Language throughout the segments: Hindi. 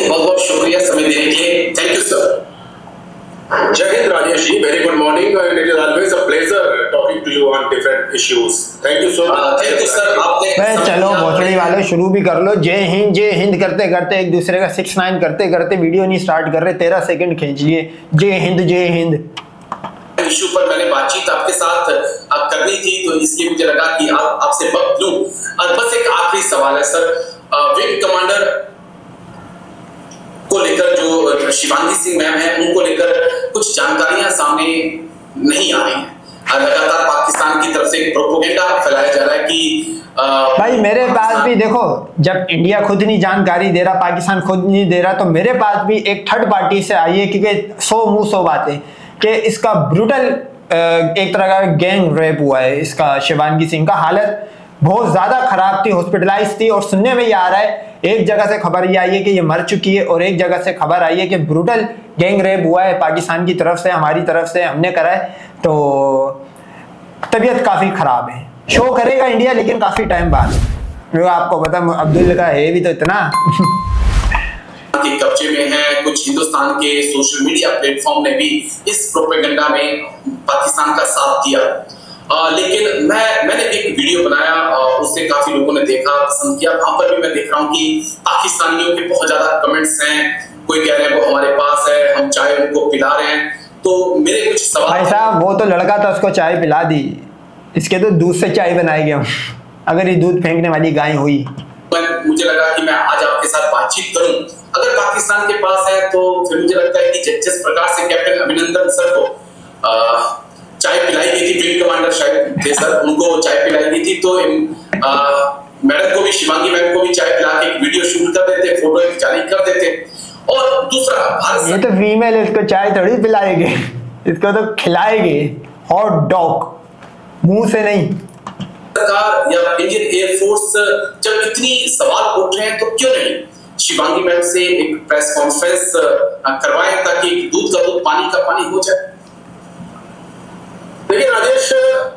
बहुत बहुत शुक्रिया समय देने के लिए। Thank you sir. Jai Hind Rajesh ji, very good morning and it is always a pleasure talking to you on different issues. Thank you so much. Thank you sir. आपने मैं चलो भोसड़ी वाले शुरू भी कर लो। जय हिंद करते करते एक दूसरे का 6-9 करते करते वीडियो नहीं स्टार्ट कर रहे, 13 सेकंड खींच लिए। जय हिंद। इशू पर मैंने बातचीत आपके साथ करनी थी, तो इसलिए मुझे लगा कि आपसे वक्त लूं। और बस एक आखिरी सवाल है सर, विंग कमांडर को लेकर जो शिवांगी सिंह मैम है, उनको लेकर कुछ जानकारियां सामने नहीं आ रही हैं। लगातार पाकिस्तान की तरफ से प्रोपेगेंडा फैलाया जा रहा है कि भाई मेरे पास भी देखो, जब इंडिया खुद नहीं जानकारी दे रहा, पाकिस्तान खुद नहीं दे रहा, तो मेरे पास भी एक थर्ड पार्टी से आई है, क्योंकि 100 मुंह 100 बातें कि इसका ब्रूटल एक तरह का गैंग रेप हुआ है। इसका शिवांगी सिंह का हालत बहुत ज्यादा खराब थी, हॉस्पिटलाइज थी, और सुनने में ये आ रहा है, एक जगह से खबर ये आई है कि ये मर चुकी है, और एक जगह से खबर आई है कि ब्रूटल गैंग रेप हुआ है पाकिस्तान की तरफ से, हमारी तरफ से, हमने करा है। तो तबीयत काफी खराब है। शो करेगा इंडिया, लेकिन काफी टाइम बाद। जो आपको पता अब्दुल का है भी तो इतना के कब्जे में है। कुछ हिंदुस्तान के सोशल मीडिया प्लेटफॉर्म ने भी इस प्रोपेगेंडा में पाकिस्तान का साथ दिया। लेकिन मैंने एक वीडियो बनाया, उससे काफी लोगों ने देखा, पसंद किया। वहां पर भी मैं देख रहा हूँ कि पाकिस्तानियों के बहुत ज्यादा कमेंट्स हैं। कोई कह रहे हैं वो हमारे पास है, हम चाय उनको पिला रहे हैं। तो मेरे कुछ सवाल भाई साहब, वो तो लड़का था, उसको चाय पिला दी, इसके तो दूध से चाय बनाएंगे हम, अगर ये दूध फेंकने वाली गाय हुई। मुझे लगा कि मैं आज आपके साथ बातचीत करूं। अगर पाकिस्तान के पास है तो फिर मुझे लगता है कि जिस प्रकार से कैप्टन अभिनंदन सर को चाय पिलाई गई थी, विंग कमांडर शायद थे सर, उनको चाय पिलाई गई थी, तो मैडम को भी, शिवांगी मैम को भी चाय पिला के वीडियो शूट कर देते, फोटो जारी कर देते। और दूसरा, ये तो फीमेल, इसको चाय थोड़ी पिलाएंगे, इसको तो खिलाएंगे हॉट डॉग, मुंह से नहीं। सरकार या इंडियन एयरफोर्स जब इतनी सवाल उठ रहे हैं, तो क्यों नहीं शिवांगी मैम से एक प्रेस कॉन्फ्रेंस करवाएं, ताकि दूध का दूध, पानी का पानी हो जाए। देखिए राजेश,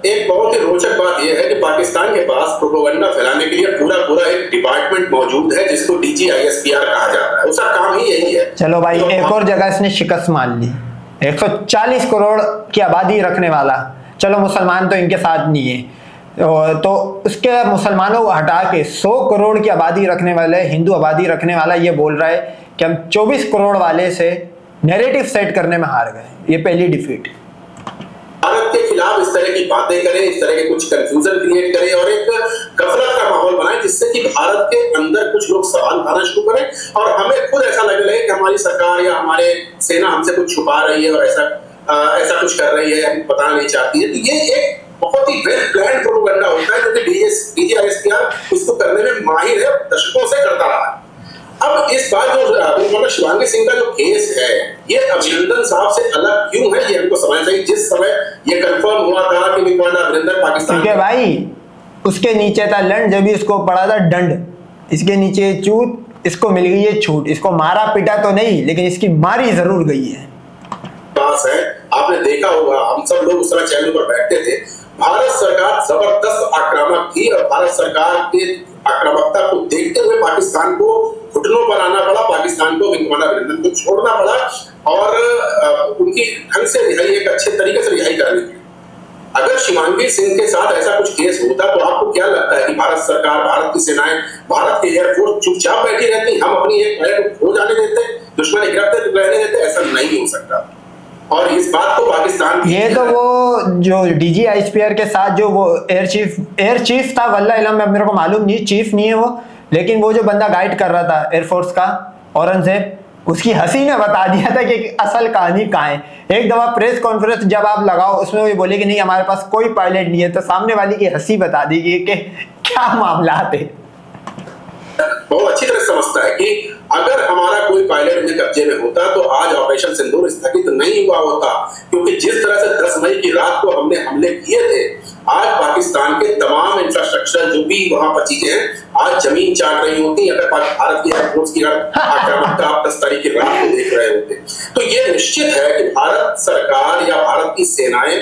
एक बहुत ही रोचक बात यह है कि पाकिस्तान के पास प्रोपेगेंडा फैलाने के लिए पूरा एक डिपार्टमेंट मौजूद है, जिसको DGISPR कहा जाता है। उसका काम ही यही है। चलो भाई, एक और जगह इसने शिकस्त मान ली। 140 करोड़ की आबादी रखने वाला, चलो मुसलमान तो इनके साथ नहीं है, तो उसके मुसलमानों को हटा के 100 करोड़ की आबादी रखने वाले, हिंदू आबादी रखने वाला ये बोल रहा है कि हम 24 करोड़ वाले से नैरेटिव सेट करने में हार गए। ये पहली डिफीट। भारत के खिलाफ इस तरह की बातें करें, इस तरह के कुछ कंफ्यूजन क्रिएट करें और एक गफलत का माहौल बनाएं, जिससे कि भारत के अंदर कुछ लोग सवाल उठाना शुरू करें और हमें खुद ऐसा लगने लगे कि हमारी सरकार या हमारे सेना हमसे कुछ छुपा रही है और ऐसा कुछ कर रही है, हम बताना नहीं चाहती है। तो ये एक बहुत ही वेल प्लान प्रोपेगेंडा होता है, क्योंकि DGISPR इसको करने में माहिर है, दशकों से करता रहा है। अब इस बार जो शिवांगी सिंह का जो केस है, ये अभिनंदन साहब से अलग क्यों है, ये हमको समझना चाहिए। जिस समय ये कंफर्म हुआ था कि अभिनंदन पाकिस्तान, ठीक है भाई, उसके नीचे था लंड, जब भी उसको पड़ा था दंड, इसके नीचे चूत, इसको मिल गई है छूट। इसको मारा पीटा तो नहीं, लेकिन इसकी मारी जरूर गई है। पास है, आपने देखा होगा, हम सब लोग उस समय चैनल पर बैठते थे। भारत सरकार जबरदस्त आक्रामक थी और भारत सरकार के आक्रामकता को देखते हुए पाकिस्तान को घुटनों पर आना पड़ा, पाकिस्तान को विंग कमांडर अभिनंदन को छोड़ना पड़ा और उनकी ढंग से रिहाई, एक अच्छे तरीके से रिहाई करनी थी। अगर शिवांगी सिंह के साथ ऐसा कुछ केस होता तो आपको क्या लगता है कि भारत सरकार, भारत की सेनाएं, भारत की एयरफोर्स चुपचाप बैठी रहती, हम अपनी एक पायलट को खो जाने देते, दुश्मन गिरफ्तार रहने देते? ऐसा नहीं हो सकता। और इस बात को पाकिस्तान, ये तो वो जो DGISPR के साथ जो वो एयर चीफ था, वल्लाह इल्म, मेरे को मालूम नहीं, चीफ नहीं है वो, लेकिन वो जो बंदा गाइड कर रहा था एयरफोर्स का, औरंगजेब, उसकी हंसी ने बता दिया था कि असल कहानी कहाँ है। एक दफा प्रेस कॉन्फ्रेंस जब आप लगाओ, उसमें वो बोले कि नहीं हमारे पास कोई पायलट नहीं है, तो सामने वाली की हंसी बता दी कि क्या मामला थे। बहुत अच्छी तरह समझता है कि अगर हमारा कोई पायलट उनके कब्जे में होता तो आज ऑपरेशन सिंदूर स्थगित नहीं हुआ होता, क्योंकि जिस तरह से 10 मई की रात को हमने हमले किए थे, आज पाकिस्तान के तमाम इंफ्रास्ट्रक्चर जो भी वहां पर चीजें हैं, आज जमीन चाट रही होती। अगर भारत की एयरफोर्स की आक्रामकता आप 10 तारीख की रात को देख रहे होते, तो ये निश्चित है कि भारत सरकार या भारत की सेनाएं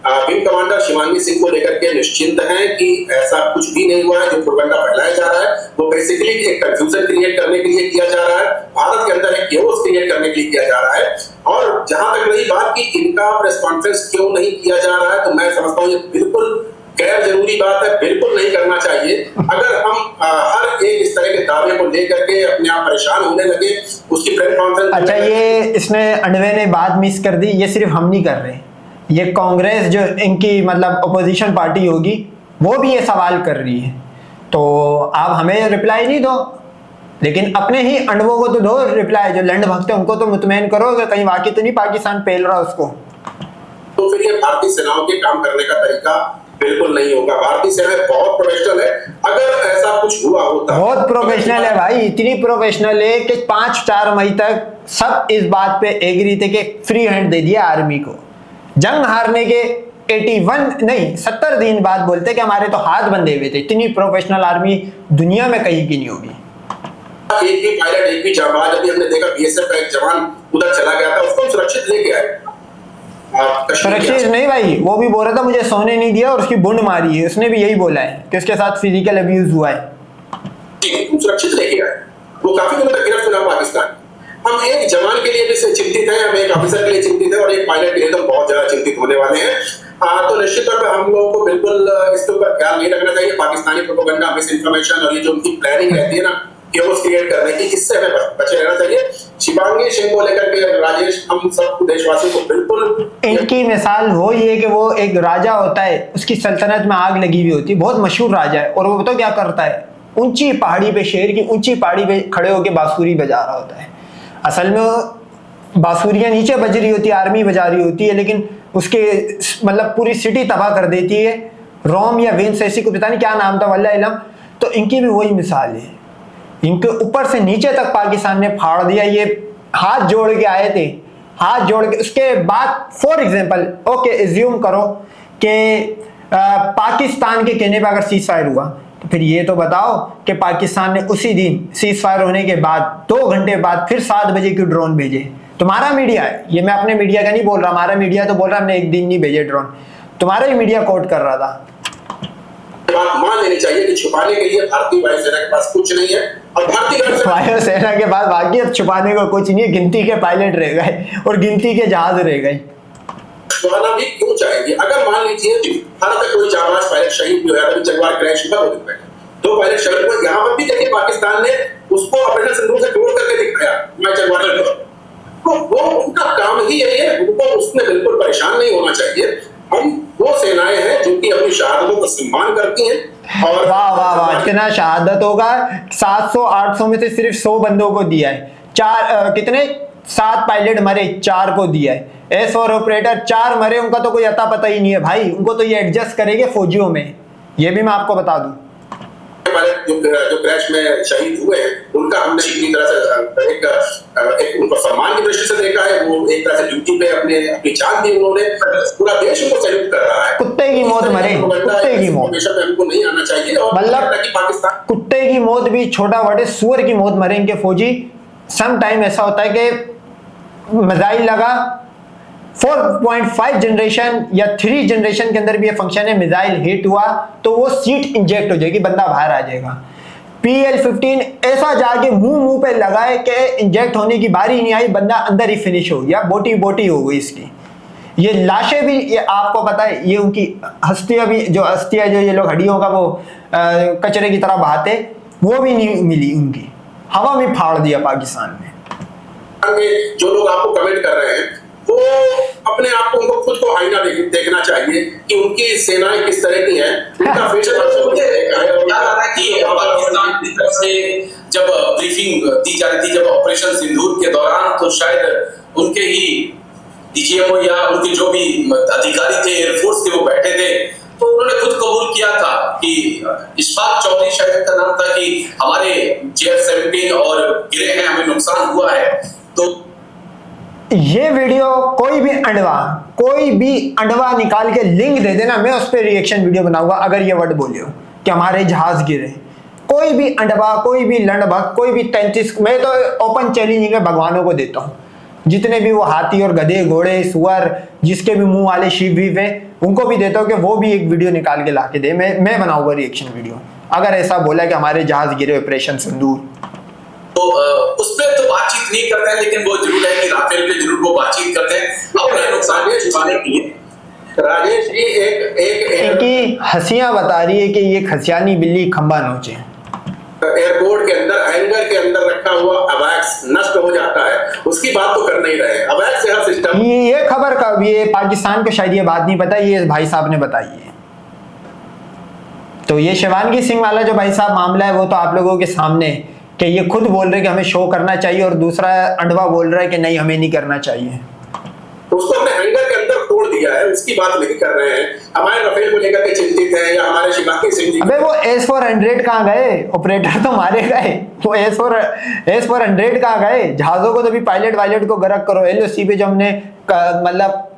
विंग कमांडर शिवांगी सिंह को लेकर के निश्चिंत हैं कि ऐसा कुछ भी नहीं हुआ है। जो प्रोपेगेंडा फैलाया जा रहा है वो बेसिकली एक कंफ्यूजन क्रिएट करने के लिए किया जा रहा है। भारत के केओस क्रिएट करने के लिए किया जा रहा है। और जहां तक रही बात कि इनका प्रेस कॉन्फ्रेंस क्यों नहीं किया जा रहा है, तो मैं समझता हूँ ये बिल्कुल गैर जरूरी बात है, बिल्कुल नहीं करना चाहिए। अगर हम हर एक इस तरह के दावे को लेकर के अपने आप परेशान होने लगे, उसकी प्रेस कॉन्फ्रेंस। अच्छा, ये इसने अंडवे ने बात मिस कर दी, ये सिर्फ हम नहीं कर रहे, ये कांग्रेस जो इनकी मतलब अपोजिशन पार्टी होगी वो भी ये सवाल कर रही है। तो आप हमें रिप्लाई नहीं दो, लेकिन अपने ही अंडवों को तो दो रिप्लाई, जो लंड भक्त है उनको तो मुतमईन करो कि कहीं वाकई तो नहीं पाकिस्तान पेल रहा उसको। तो फिर ये भारतीय सेनाओं के काम करने का तरीका बिल्कुल नहीं होगा। भारतीय सेना बहुत प्रोफेशनल है, अगर ऐसा कुछ हुआ होता, बहुत प्रोफेशनल है भाई, इतनी प्रोफेशनल है कि 5-4 मई तक सब इस बात पे एग्री थे कि फ्री हैंड दे दिया आर्मी को। जंग हारने के 70 दिन बाद बोलते कि हमारे तो हाथ बंधे हुए थे। इतनी प्रोफेशनल आर्मी दुनिया में कहीं की नहीं होगी। एक भी पायलट, एक भी जाबाज, अभी हमने देखा बीएसएफ का एक जवान उधर चला गया था, उसको सुरक्षित लेके आए। सुरक्षित नहीं भाई, वो भी बोल रहा था मुझे सोने नहीं दिया और उसकी बुंड मारी है, उसने भी यही बोला है कि उसके साथ फिजिकल अब्यूज हुआ है। तुम सुरक्षित लेके आए, वो काफी दिनों तक गिरफ्त मिला पाकिस्तान। हम एक जवान के लिए भी चिंतित हैं, हम एक ऑफिसर के लिए चिंतित हैं और एक पायलट के लिए तो बहुत ज्यादा चिंतित होने वाले हैं। तो निश्चित तौर पर हम लोगों को बिल्कुल इसके ऊपर ख्याल नहीं रखना चाहिए। पाकिस्तानी प्रोपेगेंडा, मिस इन्फॉर्मेशन और ये जो उनकी प्लानिंग रहती है ना केओस क्रिएट करने की, इससे हमें बचे रहना चाहिए। शिवांगी सिंह को लेकर के राजेश, हम सब देशवासियों को बिल्कुल, इनकी मिसाल वो ये कि वो एक राजा होता है, उसकी सल्तनत में आग लगी हुई होती है, बहुत मशहूर राजा है, और वो तो क्या करता है, ऊंची पहाड़ी पे, शहर की ऊंची पहाड़ी पे खड़े होकर बांसुरी बजा रहा होता है। असल में बांसुरियां नीचे बज रही होती है, आर्मी बजा रही होती है, लेकिन उसके मतलब पूरी सिटी तबाह कर देती है। रोम या वेंस ऐसी को पता नहीं क्या नाम था, वल्लाह इलम। तो इनकी भी वही मिसाल है, इनके ऊपर से नीचे तक पाकिस्तान ने फाड़ दिया। ये हाथ जोड़ के आए थे, हाथ जोड़ के, उसके बाद फॉर एग्जांपल ओके एज्यूम करो कि पाकिस्तान के कहने पर अगर सीज फायर हुआ, तो फिर ये तो बताओ कि पाकिस्तान ने उसी दिन सीज फायर होने के बाद 2 घंटे बाद फिर 7 बजे क्यों ड्रोन भेजे? तुम्हारा मीडिया है, ये मैं अपने मीडिया का नहीं बोल रहा, हमारा मीडिया तो बोल रहा हमने एक दिन नहीं भेजे ड्रोन, तुम्हारा ही मीडिया कोट कर रहा था। बात मान लेनी चाहिए कि छुपाने के लिए भारतीय वायुसेना के पास कुछ नहीं है, और भारतीय वायुसेना के पास बाकी अब छुपाने को कुछ नहीं है, गिनती के पायलट रह गए और गिनती के जहाज रह गए। छुपाना भी क्यों चाहेंगे? अगर मान लीजिए भारत का कोई जाबाज पायलट शहीद हुआ, अभी जगवार क्रैश हुआ, 2 पायलट शहीद हुए, यहाँ पर भी देखिए पाकिस्तान ने उसको ऑपरेशन सिंदूर से जोड़ करके दिखाया, मैं जगवार को। तो वो उनका काम ही यही है, उनको उसमें बिल्कुल परेशान नहीं होना चाहिए। हम वो सेनाएं हैं जो कि अपनी शहादतों का सम्मान करती हैं। और वाह वाह वाह, इतना शहादत होगा। 700-800 में से सिर्फ 100 बंदों को दिया है, 7 पायलट मरे, 4 को दिया है। एस और ऑपरेटर 4 मरे, उनका तो कोई अता पता ही नहीं है भाई, उनको तो ये एडजस्ट करेंगे फौजियों में, ये भी मैं आपको बता दूं। जो क्रैश में शहीद हुए हैं, उनका हमने पूरी तरह से एक उनको सम्मान की दृष्टि से देखा है। वो एक तरह से ड्यूटी पे अपनी जान दी उन्होंने, पूरा देश उनको सैल्यूट कर रहा है। कुत्ते की मौत मरे, कुत्ते की मौत, हमको नहीं आना चाहिए। और मतलब पाकिस्तान कुत्ते की मौत भी छोटा वर्ड है, सुअर की मौत मरे इनके फौजी। सम टाइम ऐसा होता है कि मिसाइल लगा, 4.5 जनरेशन या 3 जनरेशन के अंदर भी ये फंक्शन है, मिसाइल हिट हुआ तो वो सीट इंजेक्ट हो जाएगी, बंदा बाहर आ जाएगा। PL-15 ऐसा जाके मुंह पे लगाए कि इंजेक्ट होने की बारी नहीं आई, बंदा अंदर ही फिनिश हो गया, बोटी हो गई इसकी। ये लाशें भी, ये आपको पता है, ये उनकी हस्तियां भी, जो अस्थियां जो ये लोग हड्डियों का वो कचरे की तरह बहाते, वो भी नहीं मिली, उनकी हवा में फाड़ दिया पाकिस्तान ने। जो लोग आपको कमेंट कर रहे हैं वो अपने आप को, उनको खुद को आईना देखना चाहिए कि उनकी सेनाएं किस तरह की हैं। उनका पाकिस्तान की तरफ से जब ब्रीफिंग दी जा रही थी, जब ऑपरेशन सिंदूर के दौरान, तो शायद उनके ही डीजीएमओ या उनके जो भी अधिकारी थे एयरफोर्स के, वो बैठे थे, तो उन्होंने खुद कबूल किया था कि इशफाक चौधरी शायद का नाम था, कि हमारे JF-17 और गिरे हैं, हमें नुकसान हुआ है। तो ये वीडियो कोई भी अंडवा निकाल के लिंक दे देना, मैं उस पर रिएक्शन वीडियो बनाऊंगा। अगर ये वर्ड बोलियो कि हमारे जहाज गिरे, कोई भी अंडवा, कोई भी लंडभक्त, कोई भी 33, मैं तो ओपन चैलेंजिंग भगवानों को देता हूँ, जितने भी वो हाथी और गधे, घोड़े, सुअर, जिसके भी मुंह वाले शिव भी है, उनको भी देता हूँ कि वो भी एक वीडियो निकाल के ला के दे, मैं बनाऊंगा रिएक्शन वीडियो, अगर ऐसा बोला कि हमारे जहाज गिरे ऑपरेशन सिंदूर। तो उस पर तो बातचीत नहीं करते हैं, लेकिन वो जरूर है कि राफेल पे जरूर वो बातचीत करते हैं अपने नुकसान को छुपाने के लिए। राजेश जी एक ही हंसियां बता रही है कि ये खसियानी बिल्ली खंबा नोचे। एयरपोर्ट के अंदर हैंगर के अंदर रखा हुआ अवैक्स नष्ट हो जाता है, उसकी बात तो कर नहीं रहे। अवैक्स से हर सिस्टम ये खबर कब, ये पाकिस्तान को शायद ये बात नहीं पता, ये भाई साहब ने बताई है। तो ये शिवानगी सिंह वाला जो भाई साहब मामला है वो तो आप लोगों के सामने कि ये खुद बोल रहे कि हमें शो करना चाहिए और दूसरा अंडवा बोल रहा है कि नहीं हमें नहीं करना चाहिए। उसको हमने हैंगर के अंदर तोड़ दिया है, उसकी बात नहीं कर रहे हैं। हमारे राफेल को लेकर के चिंतित है या हमारे शिवानगी सिंह जी। अबे वो S-400 कहाँ गए? ऑपरेटर तो मारे गए, वो S-400 कहाँ गए? जहाजों को तो भी पायलट वायलट को गर्क करो। LOC पे जो हमने मतलब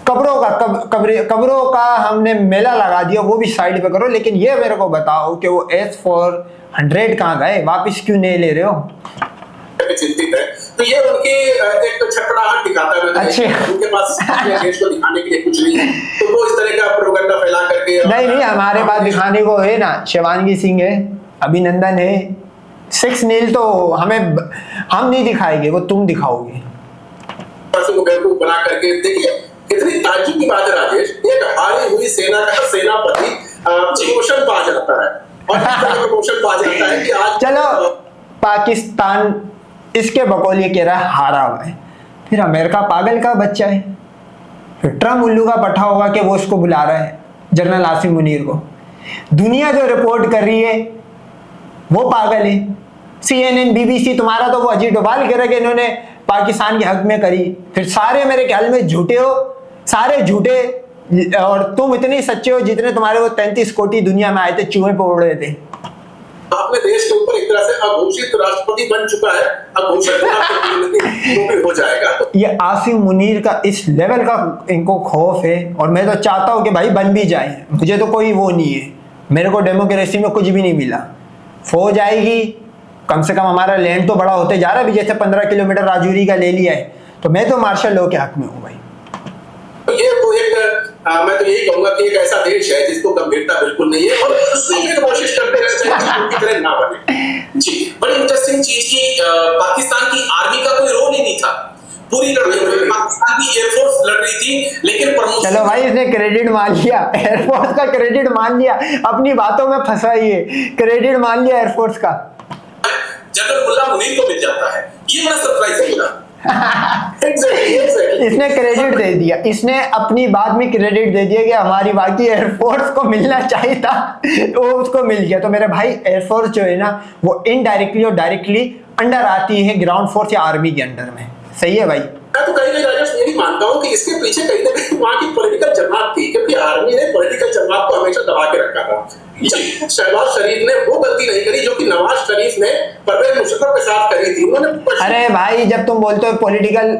कब्रों का हमने मेला लगा दिया, वो भी साइड पे करो। लेकिन ये मेरे को बताओ कि वो S-400 कहाँ गए, वापिस क्यों नहीं ले रहे हो? चिंतित है, तो ये उनकी एक छटपटाहट दिखाता है। अच्छा, उनके पास अपने देश को दिखाने के लिए कुछ नहीं है, तो वो इस तरह का प्रोपेगेंडा फैला करके नहीं हमारे पास दिखाने को है ना, शिवानगी सिंह है, अभिनंदन है, 6 नील तो हम नहीं दिखाएंगे, वो तुम दिखाओगे। को बेवकूफ बना करके देखिए कितनी ताज्जुब की बात है राजेश, एक हारी हुई सेना का सेनापति प्रमोशन पा जाता है और प्रमोशन पा जाता है कि आज चलो पाकिस्तान इसके बकौलिए कह रहा है हारा हुआ है, फिर अमेरिका पागल का बच्चा है, फिर ट्रम्प उल्लू का पट्टा होगा कि वो उसको बुला रहा है जनरल आसिम मुनीर को। दुनिया जो रिपोर्ट कर रही है वो पागल है। CNN BBC तुम्हारा तो वो अजीत डोभाल कह रहा है कि इन्होंने पाकिस्तान के हक में करी, फिर सारे मेरे ख्याल में झूठे हो, सारे झूठे, और तुम इतने सच्चे हो जितने तुम्हारे वो 33 कोटी दुनिया में आए थे चूहे पे उड़ रहे थे। अपने देश के ऊपर एक तरह से अघोषित राष्ट्रपति बन चुका है, अघोषित हो जाएगा। तो ये आसिम मुनीर का इस लेवल का इनको खौफ है, और मैं तो चाहता हूं कि भाई बन भी जाए, मुझे तो कोई वो नहीं है, मेरे को डेमोक्रेसी में कुछ भी नहीं मिला। फौज आएगी, कम से कम हमारा लैंड तो बड़ा होते जा रहा है, अभी जैसे 15 किलोमीटर राजौरी का ले लिया है, तो मैं तो मार्शल लॉ के हक में हूँ भाई। तो ये तो मैं तो यही कहूंगा कि एक ऐसा देश है जिसको गंभीरता बिल्कुल नहीं है और कोशिश करते रहते हैं कि तरह ना बने। जी, बड़ी इंटरेस्टिंग चीज की पाकिस्तान की आर्मी का कोई रोल ही नहीं था, पूरी लड़ाई में पाकिस्तान की एयरफोर्स लड़ रही थी, लेकिन प्रमोशन। चलो भाई इसने क्रेडिट मान लिया, एयरफोर्स का क्रेडिट मान लिया, अपनी बातों में फंसा ही है, क्रेडिट मान लिया एयरफोर्स का। जनरल मुल्ला मुनीर को मिल जाता है, ये बड़ा सरप्राइज है। इसने क्रेडिट दे दिया, इसने अपनी बात में क्रेडिट दे दिया कि हमारी बाकी एयरफोर्स को मिलना चाहिए था, वो उसको मिल गया। तो मेरे भाई एयरफोर्स जो है ना वो इनडायरेक्टली और डायरेक्टली अंडर आती है ग्राउंड फोर्स या आर्मी के अंडर में। सही है भाई। मैं तो कहीं राजेश ये भी मानता हूँ कि इसके पीछे कहीं ना कहीं वहाँ की पॉलिटिकल जमात थी, क्योंकि आर्मी ने पॉलिटिकल जमात को हमेशा दबा के रखा था। शहबाज शरीफ ने वो गलती नहीं करी जो कि नवाज शरीफ ने परवेज मुशर्रफ के साथ करी थी। उन्होंने अरे भाई जब तुम बोलते हो पॉलिटिकल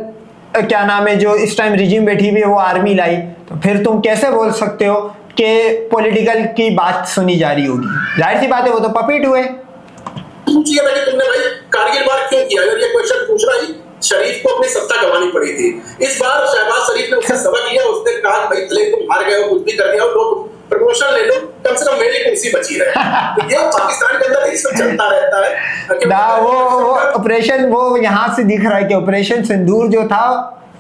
क्या नाम है जो इस टाइम रिजीम बैठी हुई है वो आर्मी लाई, तो फिर तुम कैसे बोल सकते हो कि पॉलिटिकल की बात सुनी जा रही होगी? जाहिर सी बात है वो तो पपीट हुए। पूछिए भाई तुमने भाई कारगिल बार क्यों किया? अगर ये क्वेश्चन पूछ रहा है, शरीफ को अपनी सत्ता गंवानी पड़ी थी। इस बार शहबाज शरीफ ने उससे सबक लिया, उसने कहा भाई भले तुम हार गए हो, कुछ भी कर दिया हो, तो प्रमोशन ले लो, कम से कम मेरी कुर्सी बची रहे। तो ये पाकिस्तान के अंदर सब चलता रहता है ना। वो ऑपरेशन वो यहाँ से दिख रहा है कि ऑपरेशन सिंदूर जो था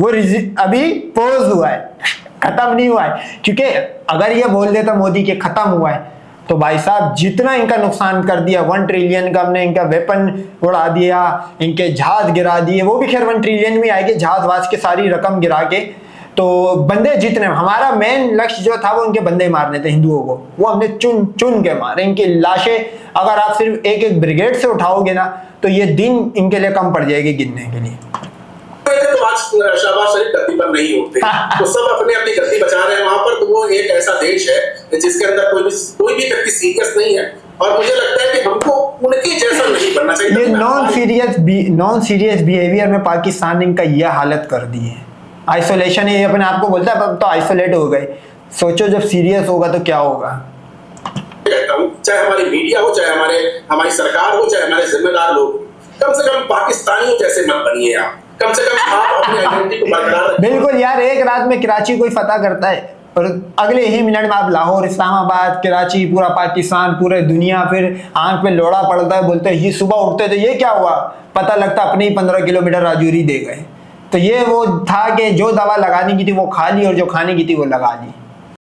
वो अभी पोज हुआ है, खत्म नहीं हुआ है। क्योंकि अगर ये बोल देता मोदी के खत्म हुआ है तो भाई साहब जितना इनका नुकसान कर दिया, 1 ट्रिलियन का हमने इनका वेपन उड़ा दिया, इनके जहाज गिरा दिए, वो भी खैर 1 ट्रिलियन में आएगी, जहाज वाज के सारी रकम गिरा के। तो बंदे जितने, हमारा मेन लक्ष्य जो था वो इनके बंदे मारने थे हिंदुओं को, वो हमने चुन चुन के मारे। इनकी लाशें अगर आप सिर्फ एक एक ब्रिगेड से उठाओगे ना तो ये दिन इनके लिए कम पड़ जाएगी गिनने के लिए। तो आज शहबाज शरीफ गद्दी पर नहीं होते, तो सब अपने अपनी गद्दी बचा रहे हैं वहां पर। तो वो एक ऐसा देश है जिसके अंदर कोई भी व्यक्ति सीरियस नहीं है, और मुझे लगता है कि हमको उनके जैसा नहीं बनना चाहिए। ये नॉन सीरियस बिहेवियर में पाकिस्तान ने इनका यह हालत कर दी है। आइसोलेशन है, ये अपने आप को बोलता है अब तो आइसोलेट हो गए, सोचो जब सीरियस होगा तो क्या होगा। कहता हूं चाहे हमारी मीडिया हो, चाहे हमारी सरकार हो, चाहे हमारे जिम्मेदार लोग, कम से कम पाकिस्तानियों जैसे मत बनिए आप। कम से कम आप अपनी आइडेंटिटी को बरकरार रखिए। बिल्कुल यार, एक रात में कराची कोई फतह करता है, और अगले ही मिनट में आप लाहौर, इस्लामाबाद, कराची, पूरा पाकिस्तान, पूरे दुनिया फिर आंख पे लोड़ा पड़ता है, बोलते हैं ये सुबह उठते तो ये क्या हुआ, पता लगता अपने ही 15 किलोमीटर राजौरी दे गए। तो ये वो था कि जो दवा लगाने की थी वो खा ली और जो खाने की थी वो लगा ली।